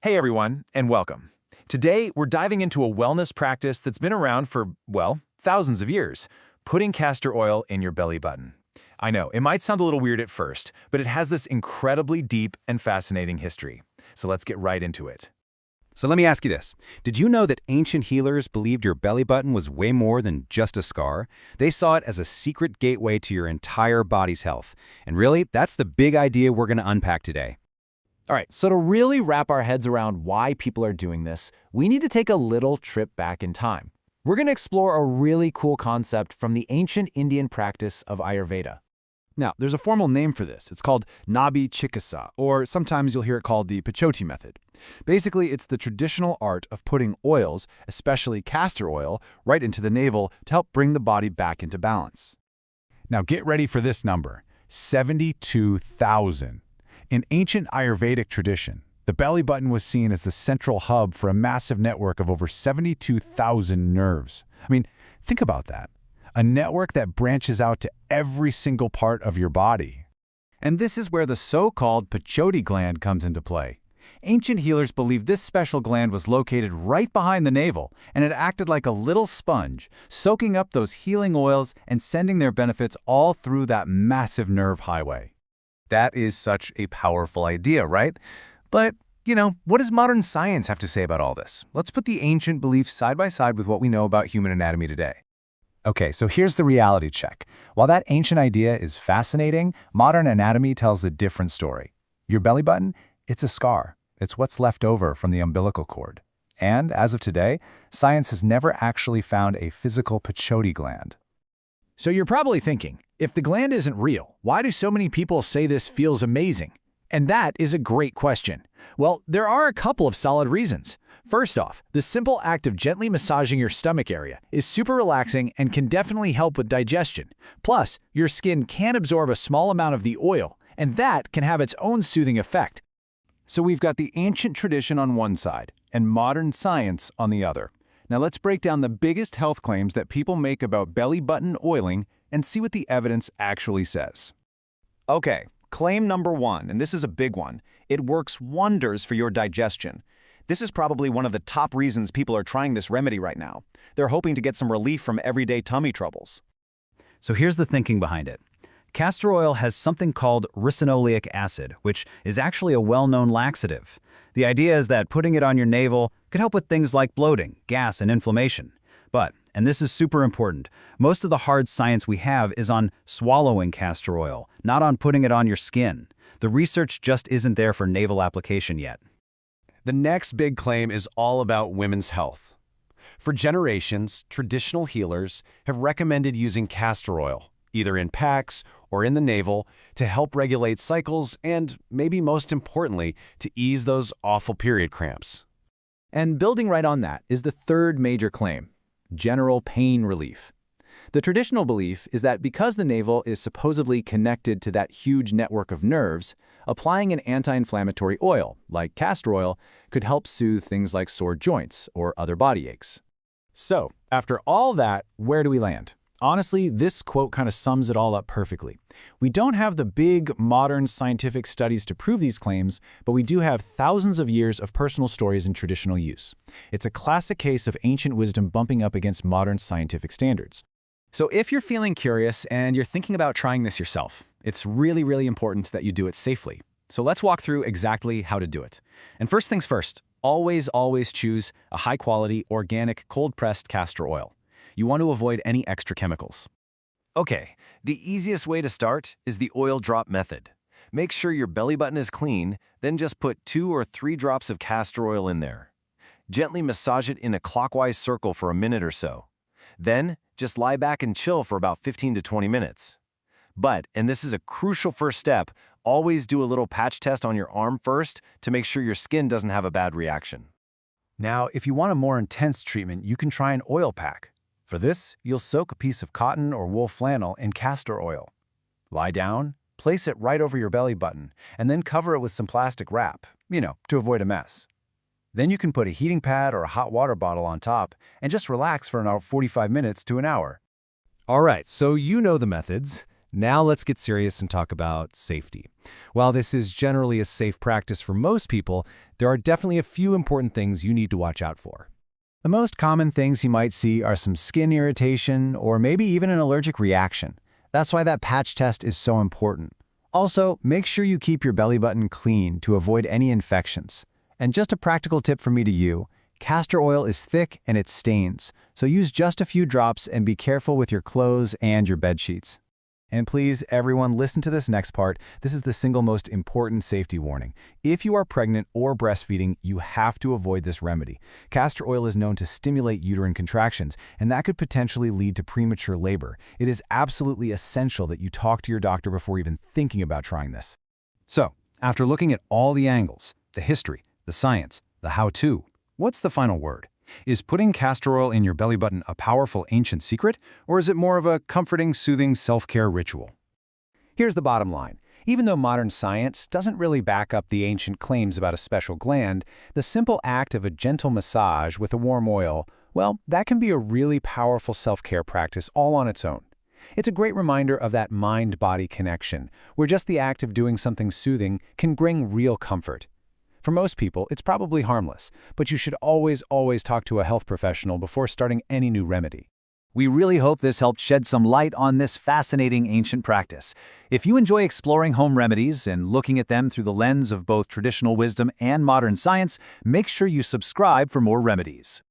Hey everyone, and welcome. Today, we're diving into a wellness practice that's been around for, well, thousands of years, putting castor oil in your belly button. I know, it might sound a little weird at first, but it has this incredibly deep and fascinating history. So let's get right into it. So let me ask you this. Did you know that ancient healers believed your belly button was way more than just a scar? They saw it as a secret gateway to your entire body's health. And really, that's the big idea we're going to unpack today. All right, so to really wrap our heads around why people are doing this, we need to take a little trip back in time. We're going to explore a really cool concept from the ancient Indian practice of Ayurveda. Now, there's a formal name for this. It's called Nabhi Chikitsa, or sometimes you'll hear it called the Pechoti method. Basically, it's the traditional art of putting oils, especially castor oil, right into the navel to help bring the body back into balance. Now get ready for this number, 72,000. In ancient Ayurvedic tradition, the belly button was seen as the central hub for a massive network of over 72,000 nerves. I mean, think about that. A network that branches out to every single part of your body. And this is where the so-called Pechoti Gland comes into play. Ancient healers believed this special gland was located right behind the navel, and it acted like a little sponge, soaking up those healing oils and sending their benefits all through that massive nerve highway. That is such a powerful idea, right? But, what does modern science have to say about all this? Let's put the ancient beliefs side by side with what we know about human anatomy today. Okay, so here's the reality check. While that ancient idea is fascinating, modern anatomy tells a different story. Your belly button, it's a scar. It's what's left over from the umbilical cord. And as of today, science has never actually found a physical Pechoti gland. So you're probably thinking, if the gland isn't real, why do so many people say this feels amazing? And that is a great question. Well, there are a couple of solid reasons. First off, the simple act of gently massaging your stomach area is super relaxing and can definitely help with digestion. Plus, your skin can absorb a small amount of the oil, and that can have its own soothing effect. So we've got the ancient tradition on one side and modern science on the other. Now let's break down the biggest health claims that people make about belly button oiling and see what the evidence actually says. Okay, claim number one, and this is a big one. It works wonders for your digestion. This is probably one of the top reasons people are trying this remedy right now. They're hoping to get some relief from everyday tummy troubles. So here's the thinking behind it. Castor oil has something called ricinoleic acid, which is actually a well-known laxative. The idea is that putting it on your navel could help with things like bloating, gas, and inflammation. But, and this is super important, most of the hard science we have is on swallowing castor oil, not on putting it on your skin. The research just isn't there for navel application yet. The next big claim is all about women's health. For generations, traditional healers have recommended using castor oil, either in packs or in the navel, to help regulate cycles and, maybe most importantly, to ease those awful period cramps. And building right on that is the third major claim, general pain relief. The traditional belief is that because the navel is supposedly connected to that huge network of nerves, applying an anti-inflammatory oil, like castor oil, could help soothe things like sore joints or other body aches. So, after all that, where do we land? Honestly, this quote kind of sums it all up perfectly. We don't have the big, modern scientific studies to prove these claims, but we do have thousands of years of personal stories in traditional use. It's a classic case of ancient wisdom bumping up against modern scientific standards. So if you're feeling curious and you're thinking about trying this yourself, it's really, really important that you do it safely. So let's walk through exactly how to do it. And first things first, always choose a high-quality, organic, cold-pressed castor oil. You want to avoid any extra chemicals. Okay, the easiest way to start is the oil drop method. Make sure your belly button is clean, then just put 2 or 3 drops of castor oil in there. Gently massage it in a clockwise circle for a minute or so. Then, just lie back and chill for about 15 to 20 minutes. But, and this is a crucial first step, always do a little patch test on your arm first to make sure your skin doesn't have a bad reaction. Now, if you want a more intense treatment, you can try an oil pack. For this, you'll soak a piece of cotton or wool flannel in castor oil. Lie down, place it right over your belly button, and then cover it with some plastic wrap, to avoid a mess. Then you can put a heating pad or a hot water bottle on top and just relax for about 45 minutes to an hour. All right, so you know the methods. Now let's get serious and talk about safety. While this is generally a safe practice for most people, there are definitely a few important things you need to watch out for. The most common things you might see are some skin irritation or maybe even an allergic reaction. That's why that patch test is so important. Also, make sure you keep your belly button clean to avoid any infections. And just a practical tip from me to you, castor oil is thick and it stains, so use just a few drops and be careful with your clothes and your bed sheets. And please, everyone, listen to this next part. This is the single most important safety warning. If you are pregnant or breastfeeding, you have to avoid this remedy. Castor oil is known to stimulate uterine contractions, and that could potentially lead to premature labor. It is absolutely essential that you talk to your doctor before even thinking about trying this. So, after looking at all the angles, the history, the science, the how-to, what's the final word? Is putting castor oil in your belly button a powerful ancient secret, or is it more of a comforting, soothing self-care ritual? Here's the bottom line. Even though modern science doesn't really back up the ancient claims about a special gland, the simple act of a gentle massage with a warm oil, well, that can be a really powerful self-care practice all on its own. It's a great reminder of that mind-body connection, where just the act of doing something soothing can bring real comfort. For most people, it's probably harmless, but you should always talk to a health professional before starting any new remedy. We really hope this helped shed some light on this fascinating ancient practice. If you enjoy exploring home remedies and looking at them through the lens of both traditional wisdom and modern science, make sure you subscribe for more remedies.